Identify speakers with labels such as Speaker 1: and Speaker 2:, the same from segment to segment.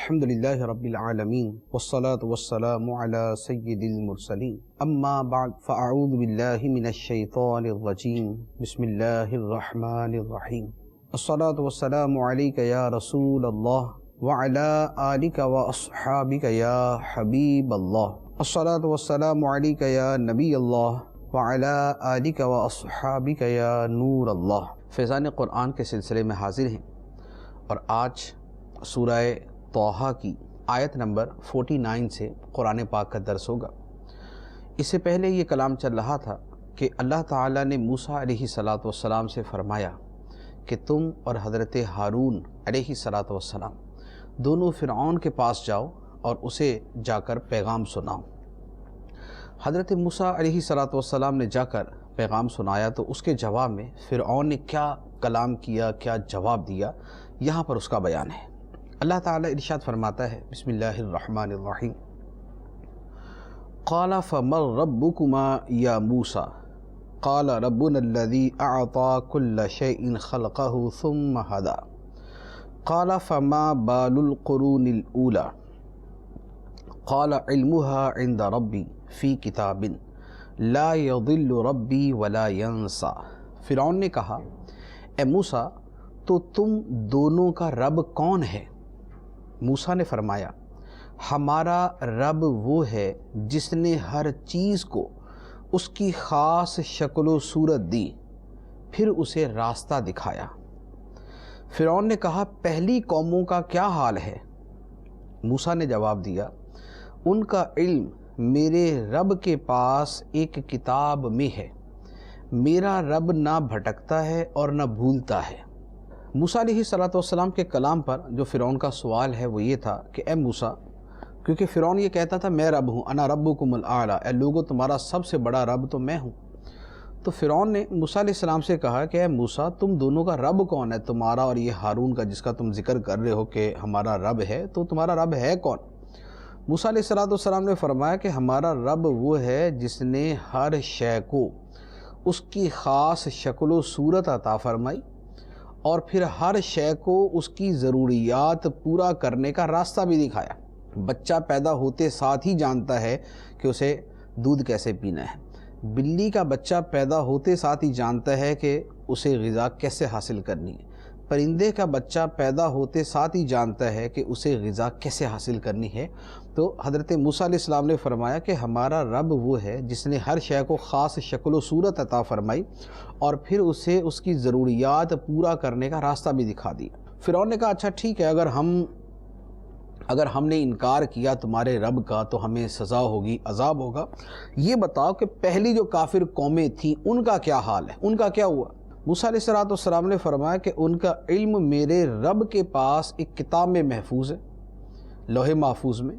Speaker 1: الحمد لله رب العالمين والصلاة والسلام على سيد المرسلين أما بعد فأعوذ بالله من الشيطان الرجيم بسم الله الرحمن الرحيم الصلاة والسلام عليك يا رسول الله وعلى آلك وأصحابك يا حبيب الله الصلاة والسلام عليك يا نبي الله وعلى آلك وأصحابك يا نور الله۔ فیضان قرآن کے سلسلے میں حاضر ہیں اور آج سورہ طٰہٰ کی آیت نمبر 49 سے قرآن پاک کا درس ہوگا۔ اس سے پہلے یہ کلام چل رہا تھا کہ اللہ تعالیٰ نے موسیٰ علیہ السلام سے فرمایا کہ تم اور حضرت ہارون علیہ السلام دونوں فرعون کے پاس جاؤ اور اسے جا کر پیغام سناؤ۔ حضرت موسیٰ علیہ السلام نے جا کر پیغام سنایا تو اس کے جواب میں فرعون نے کیا کلام کیا، کیا جواب دیا، یہاں پر اس کا بیان ہے۔ اللہ تعالیٰ ارشاد فرماتا ہے بسم اللہ الرحمن الرحیم قال فمن ربکما یا موسیٰ قال ربنا الذی اعطى كل شيء خلقه ثم هدى قال فما بال القرون الاولى قال علمها عند ربی فی کتاب لا يضل ربی ولا ينسى۔ فرعون نے کہا اے موسیٰ تو تم دونوں کا رب کون ہے؟ موسیٰ نے فرمایا ہمارا رب وہ ہے جس نے ہر چیز کو اس کی خاص شکل و صورت دی پھر اسے راستہ دکھایا۔ فرعون نے کہا پہلی قوموں کا کیا حال ہے؟ موسیٰ نے جواب دیا ان کا علم میرے رب کے پاس ایک کتاب میں ہے، میرا رب نہ بھٹکتا ہے اور نہ بھولتا ہے۔ موسیٰ علیہ السلام کے کلام پر جو فرعون کا سوال ہے وہ یہ تھا کہ اے موسیٰ، کیونکہ فرعون یہ کہتا تھا میں رب ہوں، انا ربکم الاعلی، اے لوگو تمہارا سب سے بڑا رب تو میں ہوں۔ تو فرعون نے موسیٰ علیہ السلام سے کہا کہ اے موسیٰ تم دونوں کا رب کون ہے، تمہارا اور یہ ہارون کا جس کا تم ذکر کر رہے ہو کہ ہمارا رب ہے، تو تمہارا رب ہے کون؟ موسیٰ علیہ السلام نے فرمایا کہ ہمارا رب وہ ہے جس نے ہر شے کو اس کی خاص شکل و صورت عطا فرمائی اور پھر ہر شے کو اس کی ضروریات پورا کرنے کا راستہ بھی دکھایا۔ بچہ پیدا ہوتے ساتھ ہی جانتا ہے کہ اسے دودھ کیسے پینا ہے، بلی کا بچہ پیدا ہوتے ساتھ ہی جانتا ہے کہ اسے غذا کیسے حاصل کرنی ہے، پرندے کا بچہ پیدا ہوتے ساتھ ہی جانتا ہے کہ اسے غذا کیسے حاصل کرنی ہے۔ تو حضرت موسیٰ علیہ السلام نے فرمایا کہ ہمارا رب وہ ہے جس نے ہر شے کو خاص شکل و صورت عطا فرمائی اور پھر اسے اس کی ضروریات پورا کرنے کا راستہ بھی دکھا دیا۔ فرعون نے کہا اچھا ٹھیک ہے، اگر ہم نے انکار کیا تمہارے رب کا تو ہمیں سزا ہوگی، عذاب ہوگا۔ یہ بتاؤ کہ پہلی جو کافر قومیں تھیں ان کا کیا حال ہے، ان کا کیا ہوا؟ موسیٰ علیہ السلام نے فرمایا کہ ان کا علم میرے رب کے پاس ایک کتاب میں محفوظ ہے، لوح محفوظ میں۔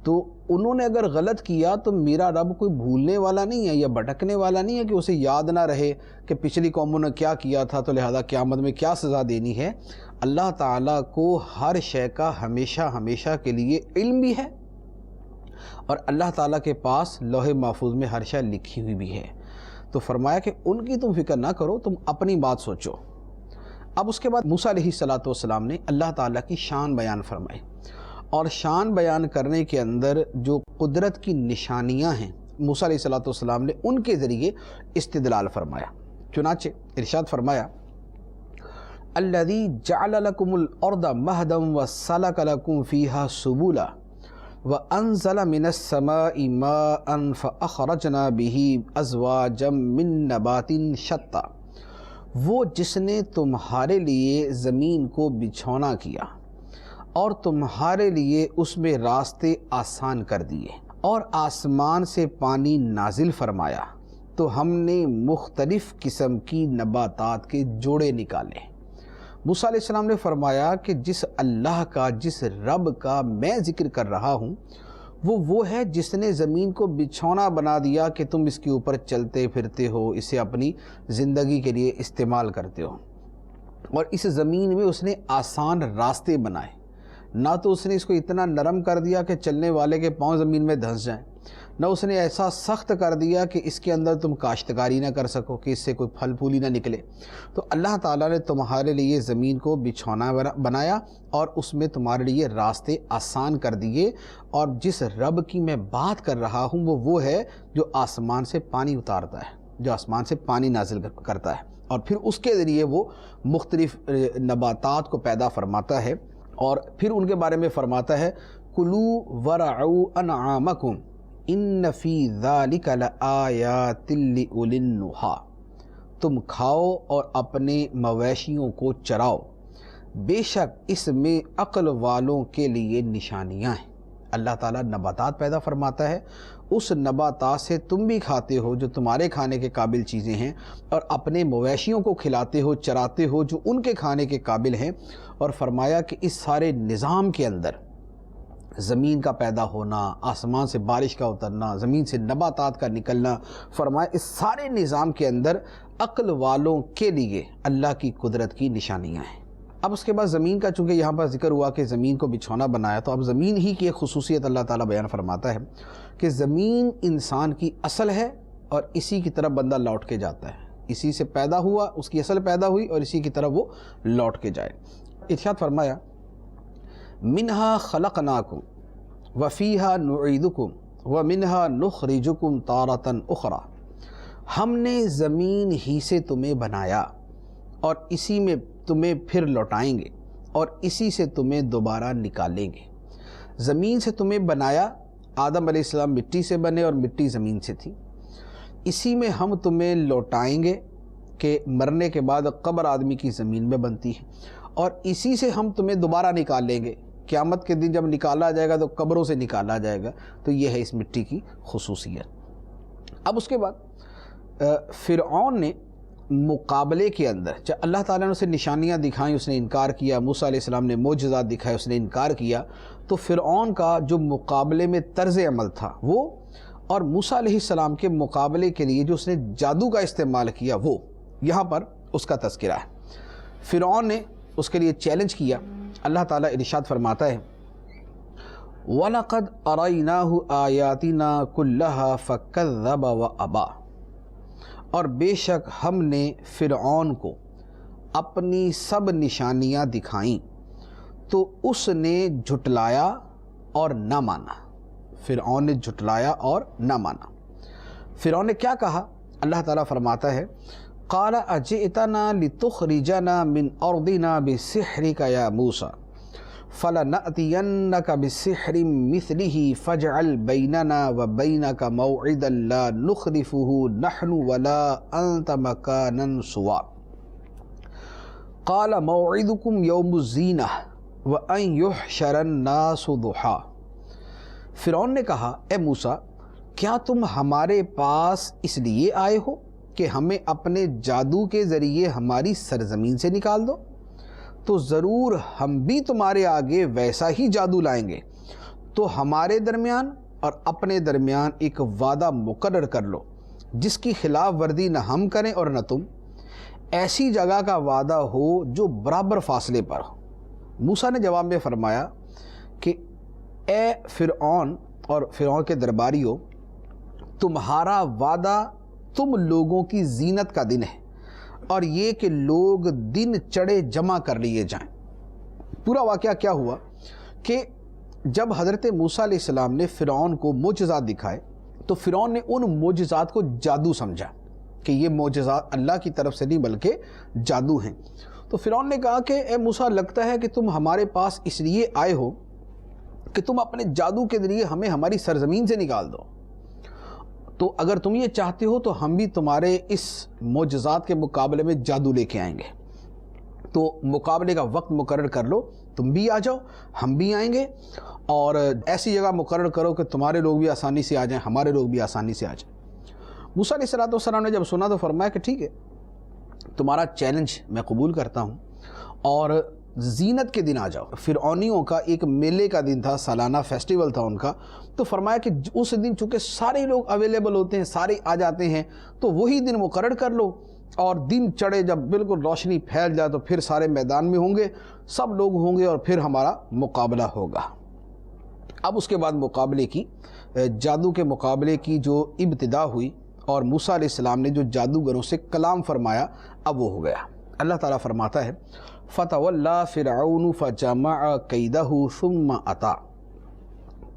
Speaker 1: تو انہوں نے اگر غلط کیا تو میرا رب کوئی بھولنے والا نہیں ہے یا بھٹکنے والا نہیں ہے کہ اسے یاد نہ رہے کہ پچھلی قوموں نے کیا کیا تھا تو لہذا قیامت میں کیا سزا دینی ہے۔ اللہ تعالیٰ کو ہر شے کا ہمیشہ کے لیے علم بھی ہے اور اللہ تعالیٰ کے پاس لوح محفوظ میں ہر شے لکھی ہوئی بھی ہے۔ تو فرمایا کہ ان کی تم فکر نہ کرو، تم اپنی بات سوچو۔ اب اس کے بعد موسیٰ علیہ السلام نے اللہ تعالیٰ کی شان بیان فرمائی اور شان بیان کرنے کے اندر جو قدرت کی نشانیاں ہیں موسیٰ علیہ السلام نے ان کے ذریعے استدلال فرمایا۔ چنانچہ ارشاد فرمایا الذی جعل لکم الارض مہدا وسلک لکم فیہا سبلا وانزل من السماء ماء فاخرجنا به ازواجا من نبات شتى، وہ جس نے تمہارے لیے زمین کو بچھونا کیا اور تمہارے لیے اس میں راستے آسان کر دیے اور آسمان سے پانی نازل فرمایا تو ہم نے مختلف قسم کی نباتات کے جوڑے نکالے۔ موسیٰ علیہ السلام نے فرمایا کہ جس اللہ کا، جس رب کا میں ذکر کر رہا ہوں وہ ہے جس نے زمین کو بچھونا بنا دیا کہ تم اس کے اوپر چلتے پھرتے ہو، اسے اپنی زندگی کے لیے استعمال کرتے ہو، اور اس زمین میں اس نے آسان راستے بنائے۔ نہ تو اس نے اس کو اتنا نرم کر دیا کہ چلنے والے کے پاؤں زمین میں دھنس جائیں، نہ اس نے ایسا سخت کر دیا کہ اس کے اندر تم کاشتکاری نہ کر سکو، کہ اس سے کوئی پھل پھولی نہ نکلے۔ تو اللہ تعالیٰ نے تمہارے لیے زمین کو بچھونا بنایا اور اس میں تمہارے لیے راستے آسان کر دیے، اور جس رب کی میں بات کر رہا ہوں وہ ہے جو آسمان سے پانی اتارتا ہے، جو آسمان سے پانی نازل کرتا ہے، اور پھر اس کے ذریعے وہ مختلف نباتات کو پیدا فرماتا ہے، اور پھر ان کے بارے میں فرماتا ہے کُلُوا وَرَعُوا أَنْعَامَكُمْ ان فی ذالک لآیات لأولی النہیٰ، تم کھاؤ اور اپنے مویشیوں کو چراؤ، بے شک اس میں عقل والوں کے لیے نشانیاں ہیں۔ اللہ تعالیٰ نباتات پیدا فرماتا ہے، اس نباتات سے تم بھی کھاتے ہو جو تمہارے کھانے کے قابل چیزیں ہیں، اور اپنے مویشیوں کو کھلاتے ہو، چراتے ہو جو ان کے کھانے کے قابل ہیں، اور فرمایا کہ اس سارے نظام کے اندر زمین کا پیدا ہونا، آسمان سے بارش کا اترنا، زمین سے نباتات کا نکلنا، فرمایا اس سارے نظام کے اندر عقل والوں کے لیے اللہ کی قدرت کی نشانیاں ہیں۔ اب اس کے بعد زمین کا چونکہ یہاں پر ذکر ہوا کہ زمین کو بچھونا بنایا، تو اب زمین ہی کی ایک خصوصیت اللہ تعالیٰ بیان فرماتا ہے کہ زمین انسان کی اصل ہے اور اسی کی طرف بندہ لوٹ کے جاتا ہے، اسی سے پیدا ہوا، اس کی اصل پیدا ہوئی اور اسی کی طرف وہ لوٹ کے جائے۔ ارشاد فرمایا منہا خلقناکم وفیہا نعیدکم ومنہا نخرجکم تارۃ اخری، ہم نے زمین ہی سے تمہیں بنایا اور اسی میں تمہیں پھر لوٹائیں گے اور اسی سے تمہیں دوبارہ نکالیں گے۔ زمین سے تمہیں بنایا، آدم علیہ السلام مٹی سے بنے اور مٹی زمین سے تھی، اسی میں ہم تمہیں لوٹائیں گے کہ مرنے کے بعد قبر آدمی کی زمین میں بنتی ہے، اور اسی سے ہم تمہیں دوبارہ نکال لیں گے، قیامت کے دن جب نکالا جائے گا تو قبروں سے نکالا جائے گا۔ تو یہ ہے اس مٹی کی خصوصیت۔ اب اس کے بعد فرعون نے مقابلے کے اندر جب اللہ تعالیٰ نے اسے نشانیاں دکھائیں اس نے انکار کیا، موسیٰ علیہ السلام نے معجزات دکھائے اس نے انکار کیا، تو فرعون کا جو مقابلے میں طرز عمل تھا وہ، اور موسیٰ علیہ السلام کے مقابلے کے لیے جو اس نے جادو کا استعمال کیا، وہ یہاں پر اس کا تذکرہ ہے۔ فرعون نے اس کے لیے چیلنج کیا۔ اللہ تعالیٰ ارشاد فرماتا ہے وَلَقَدْ أَرَيْنَاهُ آيَاتِنَا كُلَّهَا فَكَذَّبَ وَأَبَى، اور بے شک ہم نے فرعون کو اپنی سب نشانیاں دکھائیں تو اس نے جھٹلایا اور نہ مانا۔ فرعون نے جھٹلایا اور نہ مانا۔ فرعون نے کیا کہا؟ اللہ تعالیٰ فرماتا ہے قال اجئتنا لتخرجنا من ارضنا بسحرك يا موسى فلنأتينك بسحر مثله فاجعل بيننا وبينك موعدا لا نخلفه نحن ولا أنت مكانا سوى قال موعدكم يوم الزينة وأن يحشر الناس ضحى۔ فرعون نے کہا اے موسیٰ، کیا تم ہمارے پاس اس لیے آئے ہو کہ ہمیں اپنے جادو کے ذریعے ہماری سرزمین سے نکال دو؟ تو ضرور ہم بھی تمہارے آگے ویسا ہی جادو لائیں گے، تو ہمارے درمیان اور اپنے درمیان ایک وعدہ مقرر کر لو جس کی خلاف ورزی نہ ہم کریں اور نہ تم، ایسی جگہ کا وعدہ ہو جو برابر فاصلے پر ہو۔ موسیٰ نے جواب میں فرمایا کہ اے فرعون اور فرعون کے درباریوں، تمہارا وعدہ تم لوگوں کی زینت کا دن ہے، اور یہ کہ لوگ دن چڑھے جمع کر لیے جائیں۔ پورا واقعہ کیا ہوا کہ جب حضرت موسیٰ علیہ السلام نے فرعون کو معجزات دکھائے تو فرعون نے ان معجزات کو جادو سمجھا کہ یہ معجزات اللہ کی طرف سے نہیں بلکہ جادو ہیں۔ تو فرعون نے کہا کہ اے موسیٰ، لگتا ہے کہ تم ہمارے پاس اس لیے آئے ہو کہ تم اپنے جادو کے ذریعے ہمیں ہماری سرزمین سے نکال دو، تو اگر تم یہ چاہتے ہو تو ہم بھی تمہارے اس معجزات کے مقابلے میں جادو لے کے آئیں گے، تو مقابلے کا وقت مقرر کر لو، تم بھی آ جاؤ ہم بھی آئیں گے، اور ایسی جگہ مقرر کرو کہ تمہارے لوگ بھی آسانی سے آ جائیں ہمارے لوگ بھی آسانی سے آ جائیں۔ موسیٰ علیہ السلام نے جب سنا تو فرمایا کہ ٹھیک ہے، تمہارا چیلنج میں قبول کرتا ہوں، اور زینت کے دن آ جاؤ۔ فرعونیوں کا ایک میلے کا دن تھا، سالانہ فیسٹیول تھا ان کا، تو فرمایا کہ اس دن چونکہ سارے لوگ اویلیبل ہوتے ہیں، سارے آ جاتے ہیں، تو وہی دن مقرر کر لو، اور دن چڑھے جب بالکل روشنی پھیل جائے تو پھر سارے میدان میں ہوں گے، سب لوگ ہوں گے اور پھر ہمارا مقابلہ ہوگا۔ اب اس کے بعد مقابلے کی جادو کے مقابلے کی جو ابتدا ہوئی اور موسیٰ علیہ السلام نے جو جادوگروں سے کلام فرمایا اب وہ ہو گیا۔ اللہ تعالیٰ فرماتا ہے فَتَوَلَّى فِرْعَوْنُ فَجَمَعَ كَيْدَهُ ثُمَّ أَتَى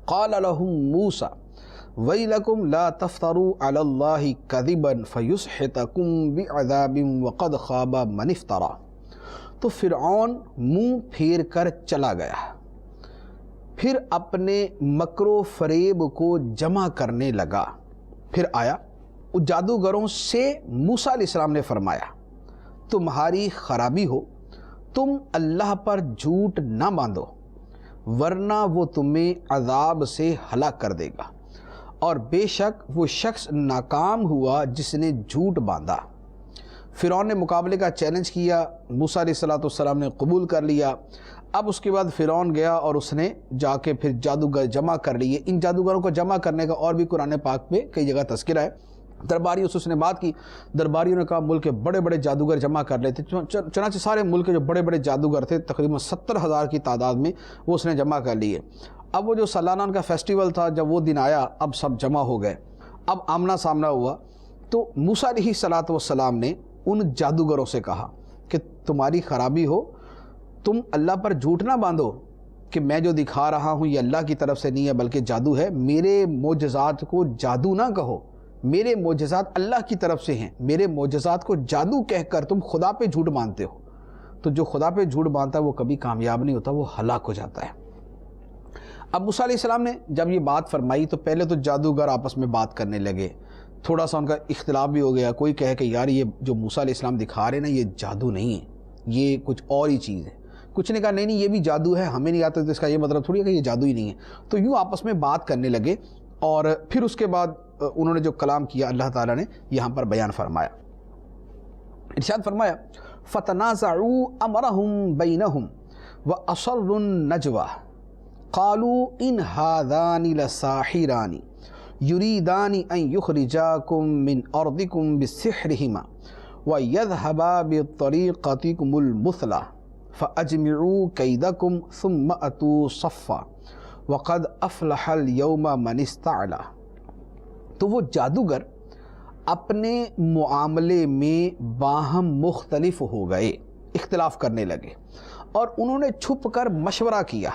Speaker 1: قَالَ لَهُم مُوسَى وَيْلَكُمْ لَا تَفْتَرُوا عَلَى اللَّهِ كَذِبًا فَيُسْحِتَكُمْ بِعَذَابٍ وَقَدْ خَابَ مَنِ افْتَرَى۔ تو فرعون منہ پھیر کر چلا گیا، پھر اپنے مکر و فریب کو جمع کرنے لگا۔ پھر آیا جادوگروں سے موسیٰ علیہ السلام نے فرمایا تمہاری خرابی ہو، تم اللہ پر جھوٹ نہ باندھو ورنہ وہ تمہیں عذاب سے ہلاک کر دے گا، اور بے شک وہ شخص ناکام ہوا جس نے جھوٹ باندھا۔ فرعون نے مقابلے کا چیلنج کیا، موسیٰ علیہ السلام نے قبول کر لیا۔ اب اس کے بعد فرعون گیا اور اس نے جا کے پھر جادوگر جمع کر لیے۔ ان جادوگروں کو جمع کرنے کا اور بھی قرآن پاک میں کئی جگہ تذکرہ ہے۔ درباریوں سے اس نے بات کی، درباریوں نے کہا ملک کے بڑے بڑے جادوگر جمع کر لیتے، چنانچہ سارے ملک کے جو بڑے بڑے جادوگر تھے تقریباً 70,000 کی تعداد میں وہ اس نے جمع کر لیے۔ اب وہ جو سالانہ ان کا فیسٹیول تھا، جب وہ دن آیا اب سب جمع ہو گئے، اب آمنا سامنا ہوا۔ تو موسیٰ علیہ السلام نے ان جادوگروں سے کہا کہ تمہاری خرابی ہو، تم اللہ پر جھوٹ نہ باندھو کہ میں جو دکھا رہا ہوں یہ اللہ کی طرف سے نہیں ہے بلکہ جادو ہے۔ میرے معجزات کو جادو نہ کہو، میرے معجزات اللہ کی طرف سے ہیں، میرے معجزات کو جادو کہہ کر تم خدا پہ جھوٹ باندھتے ہو۔ تو جو خدا پہ جھوٹ باندھتا ہے وہ کبھی کامیاب نہیں ہوتا، وہ ہلاک ہو جاتا ہے۔ اب موسیٰ علیہ السلام نے جب یہ بات فرمائی تو پہلے تو جادوگر آپس میں بات کرنے لگے، تھوڑا سا ان کا اختلاف بھی ہو گیا۔ کوئی کہے کہ یار یہ جو موسیٰ علیہ السلام دکھا رہے ہیں نا یہ جادو نہیں ہے، یہ کچھ اور ہی چیز ہے۔ کچھ نے کہا نہیں یہ بھی جادو ہے، ہمیں نہیں آتا تو اس کا یہ مطلب تھوڑی ہے کہ یہ جادو ہی نہیں ہے۔ تو یوں آپس میں بات کرنے لگے، اور پھر اس کے بعد انہوں نے جو کلام کیا اللہ تعالیٰ نے یہاں پر بیان فرمایا۔ ارشاد فرمایا فَتَنَازَعُوا أَمْرَهُمْ بَيْنَهُمْ وَأَسَرُّوا النَّجْوَىٰ قَالُوا إِنْ هَٰذَانِ لَسَاحِرَانِ يُرِيدَانِ أَن يُخْرِجَاكُم مِّنْ أَرْضِكُم بِسِحْرِهِمَا وَيَذْهَبَا بِطَرِيقَتِكُمُ الْمُثْلَىٰ فَأَجْمِعُوا كَيْدَكُمْ ثُمَّ أَتُوا صَفًّا وَقَدْ أَفْلَحَ الْيَوْمَ مَنِ اسْتَعْلَىٰ۔ تو وہ جادوگر اپنے معاملے میں باہم مختلف ہو گئے، اختلاف کرنے لگے، اور انہوں نے چھپ کر مشورہ کیا،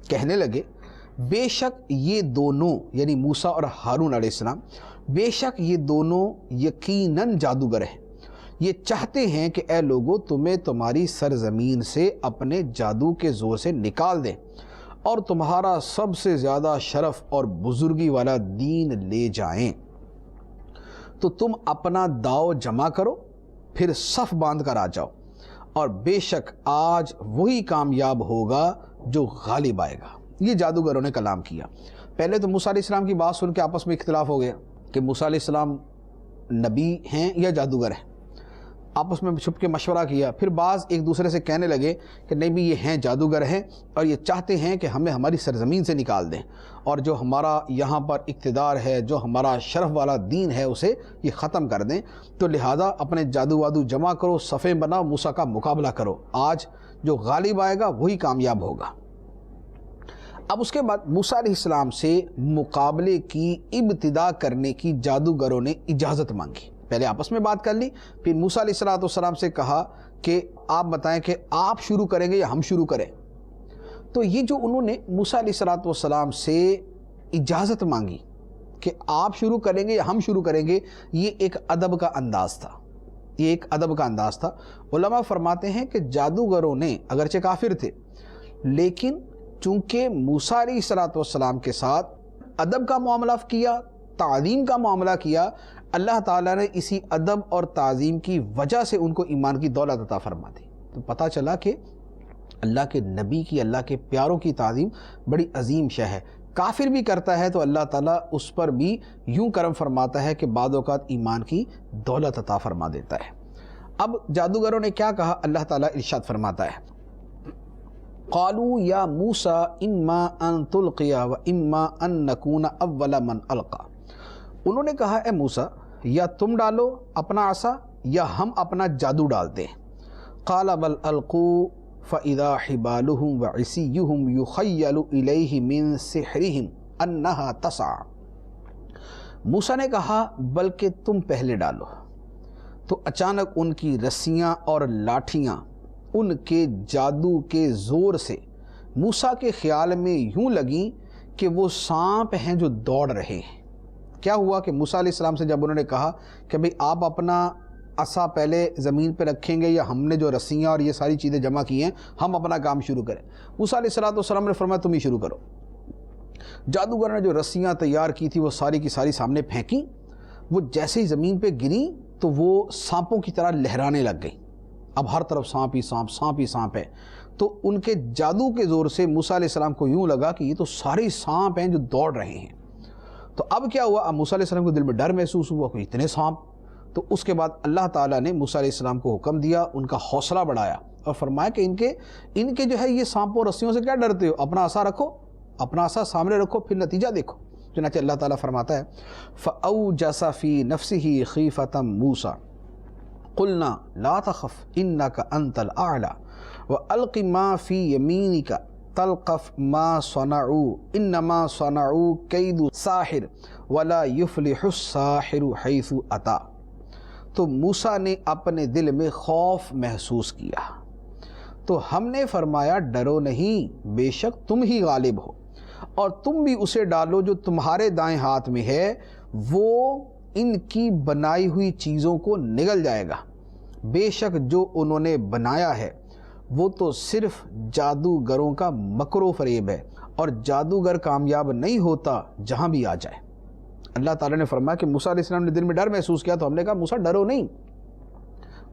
Speaker 1: کہنے لگے بے شک یہ دونوں یعنی موسیٰ اور ہارون علیہ السلام، بے شک یہ دونوں یقیناً جادوگر ہیں، یہ چاہتے ہیں کہ اے لوگو تمہیں تمہاری سرزمین سے اپنے جادو کے زور سے نکال دیں اور تمہارا سب سے زیادہ شرف اور بزرگی والا دین لے جائیں۔ تو تم اپنا داؤ جمع کرو، پھر صف باندھ کر آ جاؤ، اور بے شک آج وہی کامیاب ہوگا جو غالب آئے گا۔ یہ جادوگروں نے کلام کیا۔ پہلے تو موسیٰ علیہ السلام کی بات سن کے آپس میں اختلاف ہو گیا کہ موسیٰ علیہ السلام نبی ہیں یا جادوگر ہیں، آپس میں چھپ کے مشورہ کیا۔ پھر بعض ایک دوسرے سے کہنے لگے کہ نہیں بھی یہ ہیں جادوگر ہیں اور یہ چاہتے ہیں کہ ہمیں ہماری سرزمین سے نکال دیں، اور جو ہمارا یہاں پر اقتدار ہے، جو ہمارا شرف والا دین ہے اسے یہ ختم کر دیں۔ تو لہٰذا اپنے جادو وادو جمع کرو، صفیں بناؤ، موسیٰ کا مقابلہ کرو، آج جو غالب آئے گا وہی کامیاب ہوگا۔ اب اس کے بعد موسیٰ علیہ السلام سے مقابلے کی ابتدا کرنے کی جادوگروں نے اجازت مانگی۔ پہلے آپس میں بات کر لی، پھر موسیٰ علیہ السلام سے کہا کہ آپ بتائیں کہ آپ شروع کریں گے یا ہم شروع کریں۔ تو یہ جو انہوں نے موسیٰ علیہ السلام سے اجازت مانگی کہ آپ شروع کریں گے یا ہم شروع کریں گے، یہ ایک ادب کا انداز تھا، یہ ایک ادب کا انداز تھا۔ علماء فرماتے ہیں کہ جادوگروں نے اگرچہ کافر تھے لیکن چونکہ موسیٰ علیہ السلام کے ساتھ ادب کا معاملہ کیا، تعظیم کا معاملہ کیا، اللہ تعالیٰ نے اسی ادب اور تعظیم کی وجہ سے ان کو ایمان کی دولت عطا فرما دی۔ تو پتہ چلا کہ اللہ کے نبی کی، اللہ کے پیاروں کی تعظیم بڑی عظیم شے ہے۔ کافر بھی کرتا ہے تو اللہ تعالیٰ اس پر بھی یوں کرم فرماتا ہے کہ بعض اوقات ایمان کی دولت عطا فرما دیتا ہے۔ اب جادوگروں نے کیا کہا، اللہ تعالیٰ ارشاد فرماتا ہے قالوا یا موسیٰ اما ان تلقی و اما ان نکون اول من القا۔ انہوں نے کہا اے موسیٰ یا تم ڈالو اپنا عصا یا ہم اپنا جادو ڈالتے ہیں۔ قال بل القوا فَإِذَا حِبَالُهُمْ وَعِصِيُّهُمْ يُخَيَّلُ إِلَيْهِ مِن سِحْرِهِمْ أَنَّهَا تَسْعَىٰ۔ موسیٰ نے کہا بلکہ تم پہلے ڈالو۔ تو اچانک ان کی رسیاں اور لاٹھیاں ان کے جادو کے زور سے موسیٰ کے خیال میں یوں لگیں کہ وہ سانپ ہیں جو دوڑ رہے ہیں۔ کیا ہوا کہ موسیٰ علیہ السلام سے جب انہوں نے کہا کہ بھئی آپ اپنا عصا پہلے زمین پہ رکھیں گے یا ہم نے جو رسیاں اور یہ ساری چیزیں جمع کی ہیں ہم اپنا کام شروع کریں، موسیٰ علیہ السلام نے فرمایا تم ہی شروع کرو۔ جادوگر نے جو رسیاں تیار کی تھی وہ ساری کی ساری سامنے پھینکیں، وہ جیسے ہی زمین پہ گریں تو وہ سانپوں کی طرح لہرانے لگ گئیں۔ اب ہر طرف سانپ ہی سانپ، سانپ ہی سانپ ہے۔ تو ان کے جادو کے زور سے موسیٰ علیہ السلام کو یوں لگا کہ یہ تو سارے سانپ ہیں جو دوڑ رہے ہیں۔ تو اب کیا ہوا؟ اب موسیٰ علیہ السلام کو دل میں ڈر محسوس ہوا کہ اتنے سانپ۔ تو اس کے بعد اللہ تعالیٰ نے موسیٰ علیہ السلام کو حکم دیا، ان کا حوصلہ بڑھایا اور فرمایا کہ ان کے جو ہے یہ سانپوں رسیوں سے کیا ڈرتے ہو، اپنا عصا رکھو، اپنا عصا سامنے رکھو، پھر نتیجہ دیکھو۔ چنانچہ اللہ تعالیٰ فرماتا ہے فَأَوْجَسَ فِي نَفْسِهِ خِيفَةً مُوسَىٰ قُلْنَا لَا تَخَفْ إِنَّكَ أَنْتَ الْأَعْلَىٰ وَأَلْقِ مَا فِي يَمِينِكَ تلقف ما صنعوا انما صنعوا کید ساحر ولا يفلح الساحر حیث اتا۔ تو موسیٰ نے اپنے دل میں خوف محسوس کیا تو ہم نے فرمایا ڈرو نہیں، بے شک تم ہی غالب ہو، اور تم بھی اسے ڈالو جو تمہارے دائیں ہاتھ میں ہے، وہ ان کی بنائی ہوئی چیزوں کو نگل جائے گا۔ بے شک جو انہوں نے بنایا ہے وہ تو صرف جادوگروں کا مکر و فریب ہے، اور جادوگر کامیاب نہیں ہوتا جہاں بھی آ جائے۔ اللہ تعالیٰ نے فرمایا کہ موسیٰ علیہ السلام نے دل میں ڈر محسوس کیا تو ہم نے کہا موسیٰ ڈرو نہیں،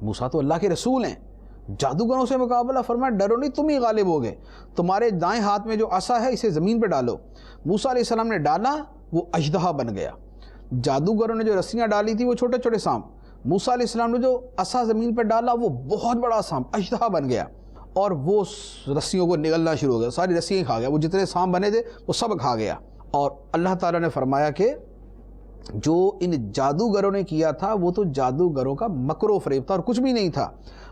Speaker 1: موسیٰ تو اللہ کے رسول ہیں، جادوگروں سے مقابلہ، فرمایا ڈرو نہیں، تم ہی غالب ہو گئے، تمہارے دائیں ہاتھ میں جو عصا ہے اسے زمین پہ ڈالو۔ موسیٰ علیہ السلام نے ڈالا، وہ اژدہا بن گیا۔ جادوگروں نے جو رسیاں ڈالی تھی وہ چھوٹے چھوٹے سانپ، موسیٰ علیہ السلام نے جو عصا زمین پہ ڈالا وہ بہت بڑا سانپ اژدہا بن گیا، اور وہ رسیوں کو نگلنا شروع ہو گیا، ساری رسیاں کھا گیا، وہ جتنے سانپ بنے تھے وہ سب کھا گیا۔ اور اللہ تعالیٰ نے فرمایا کہ جو ان جادوگروں نے کیا تھا وہ تو جادوگروں کا مکر و فریب تھا اور کچھ بھی نہیں تھا،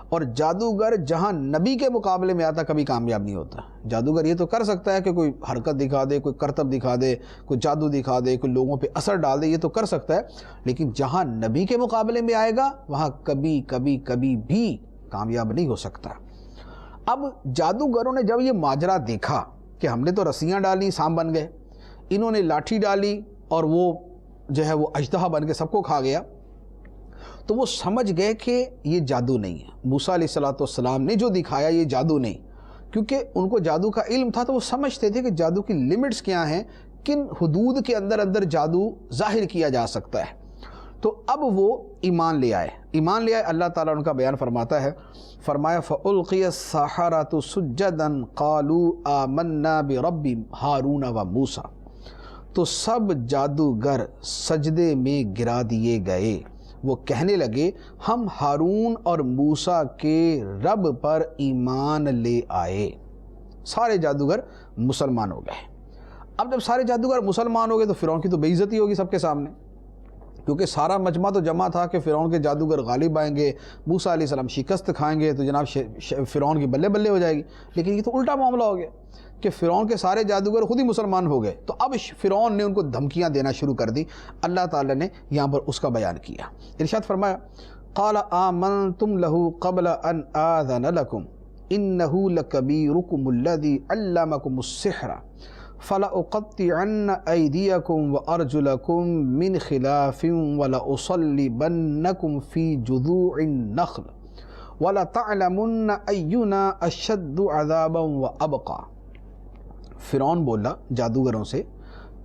Speaker 1: اور جادوگر جہاں نبی کے مقابلے میں آتا کبھی کامیاب نہیں ہوتا۔ جادوگر یہ تو کر سکتا ہے کہ کوئی حرکت دکھا دے، کوئی کرتب دکھا دے، کوئی جادو دکھا دے، کوئی لوگوں پہ اثر ڈال دے، یہ تو کر سکتا ہے، لیکن جہاں نبی کے مقابلے میں آئے گا وہاں کبھی بھی کامیاب نہیں ہو سکتا۔ اب جادوگروں نے جب یہ ماجرا دیکھا کہ ہم نے تو رسیاں ڈالی سانپ بن گئے، انہوں نے لاٹھی ڈالی اور وہ جو ہے وہ اژدہا بن کے سب کو کھا گیا، تو وہ سمجھ گئے کہ یہ جادو نہیں ہے، موسیٰ علیہ السلام نے جو دکھایا یہ جادو نہیں، کیونکہ ان کو جادو کا علم تھا تو وہ سمجھتے تھے کہ جادو کی لیمٹس کیا ہیں، کن حدود کے اندر جادو ظاہر کیا جا سکتا ہے۔ تو اب وہ ایمان لے آئے۔ اللہ تعالیٰ ان کا بیان فرماتا ہے، فرمایا فَأُلْقِيَ السَّحَرَةُ سُجَّدًا قَالُوا آمَنَّا بِرَبِّ ہارون و موسیٰ۔ تو سب جادوگر سجدے میں گرا دیے گئے، وہ کہنے لگے ہم ہارون اور موسیٰ کے رب پر ایمان لے آئے۔ سارے جادوگر مسلمان ہو گئے۔ اب جب سارے جادوگر مسلمان ہو گئے تو فرعون کی تو بے عزتی ہوگی سب کے سامنے، کیونکہ سارا مجمع تو جمع تھا کہ فرعون کے جادوگر غالب آئیں گے، موسیٰ علیہ السلام شکست کھائیں گے تو جناب فرعون کی بلے بلے ہو جائے گی۔ لیکن یہ تو الٹا معاملہ ہو گیا کہ فرعون کے سارے جادوگر خود ہی مسلمان ہو گئے، تو اب فرعون نے ان کو دھمکیاں دینا شروع کر دی۔ اللہ تعالیٰ نے یہاں پر اس کا بیان کیا، ارشاد فرمایا قال آمنتم له قبل ان آذن لكم انه لكبيركم الذي علمكم السحر فلأقطعن أيديكم وأرجلكم من خلاف ولأصلبنكم في جذوع النخل وَلَتَعْلَمُنَّ أَيُّنَا أَشَدُّ عَذَابًا وَأَبْقَىٰ۔ فرعون بولا جادوگروں سے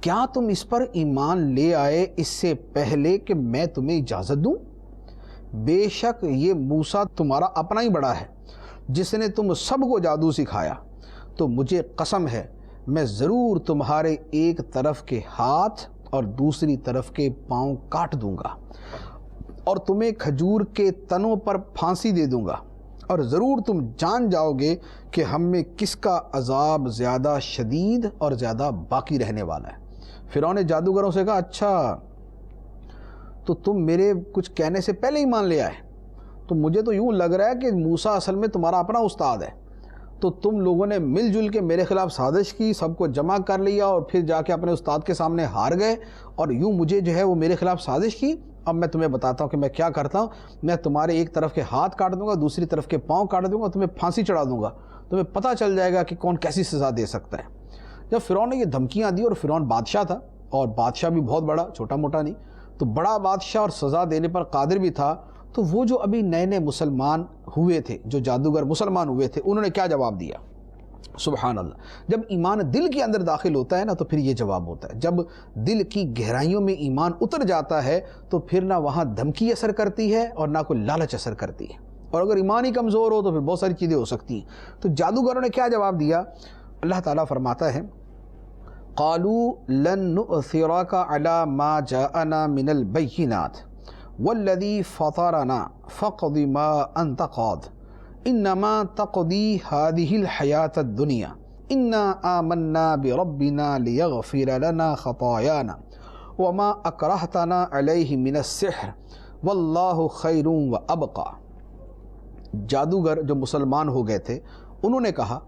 Speaker 1: کیا تم اس پر ایمان لے آئے اس سے پہلے کہ میں تمہیں اجازت دوں؟ بے شک یہ موسیٰ تمہارا اپنا ہی بڑا ہے جس نے تم سب کو جادو سکھایا، تو مجھے قسم ہے میں ضرور تمہارے ایک طرف کے ہاتھ اور دوسری طرف کے پاؤں کاٹ دوں گا، اور تمہیں کھجور کے تنوں پر پھانسی دے دوں گا، اور ضرور تم جان جاؤ گے کہ ہم میں کس کا عذاب زیادہ شدید اور زیادہ باقی رہنے والا ہے۔ فرعون نے جادوگروں سے کہا اچھا تو تم میرے کچھ کہنے سے پہلے ایمان لے آئے، تو مجھے تو یوں لگ رہا ہے کہ موسیٰ اصل میں تمہارا اپنا استاد ہے، تو تم لوگوں نے مل جل کے میرے خلاف سازش کی، سب کو جمع کر لیا اور پھر جا کے اپنے استاد کے سامنے ہار گئے اور یوں مجھے جو ہے وہ میرے خلاف سازش کی۔ اب میں تمہیں بتاتا ہوں کہ میں کیا کرتا ہوں، میں تمہارے ایک طرف کے ہاتھ کاٹ دوں گا، دوسری طرف کے پاؤں کاٹ دوں گا، تمہیں پھانسی چڑھا دوں گا، تمہیں پتہ چل جائے گا کہ کون کیسی سزا دے سکتا ہے۔ جب فرعون نے یہ دھمکیاں دی، اور فرعون بادشاہ تھا، اور بادشاہ بھی بہت بڑا، چھوٹا موٹا نہیں، تو بڑا بادشاہ اور سزا دینے پر قادر بھی تھا، تو وہ جو ابھی نئے نئے مسلمان ہوئے تھے، جو جادوگر مسلمان ہوئے تھے، انہوں نے کیا جواب دیا؟ سبحان اللہ، جب ایمان دل کے اندر داخل ہوتا ہے نا تو پھر یہ جواب ہوتا ہے۔ جب دل کی گہرائیوں میں ایمان اتر جاتا ہے تو پھر نہ وہاں دھمکی اثر کرتی ہے اور نہ کوئی لالچ اثر کرتی ہے، اور اگر ایمان ہی کمزور ہو تو پھر بہت ساری چیزیں ہو سکتی ہیں۔ تو جادوگروں نے کیا جواب دیا؟ اللہ تعالیٰ فرماتا ہے قالوا لن نؤثرك على ما جاءنا من البينات والذي فطرنا فاقض ما انت قاض انما تقضي هذه الحياة الدنيا انا آمنا بربنا ليغفر لنا خطايانا وما اكرهتنا عليه من السحر والله خير وابقى۔ جادوگر جو مسلمان ہو گئے تھے انہوں نے کہا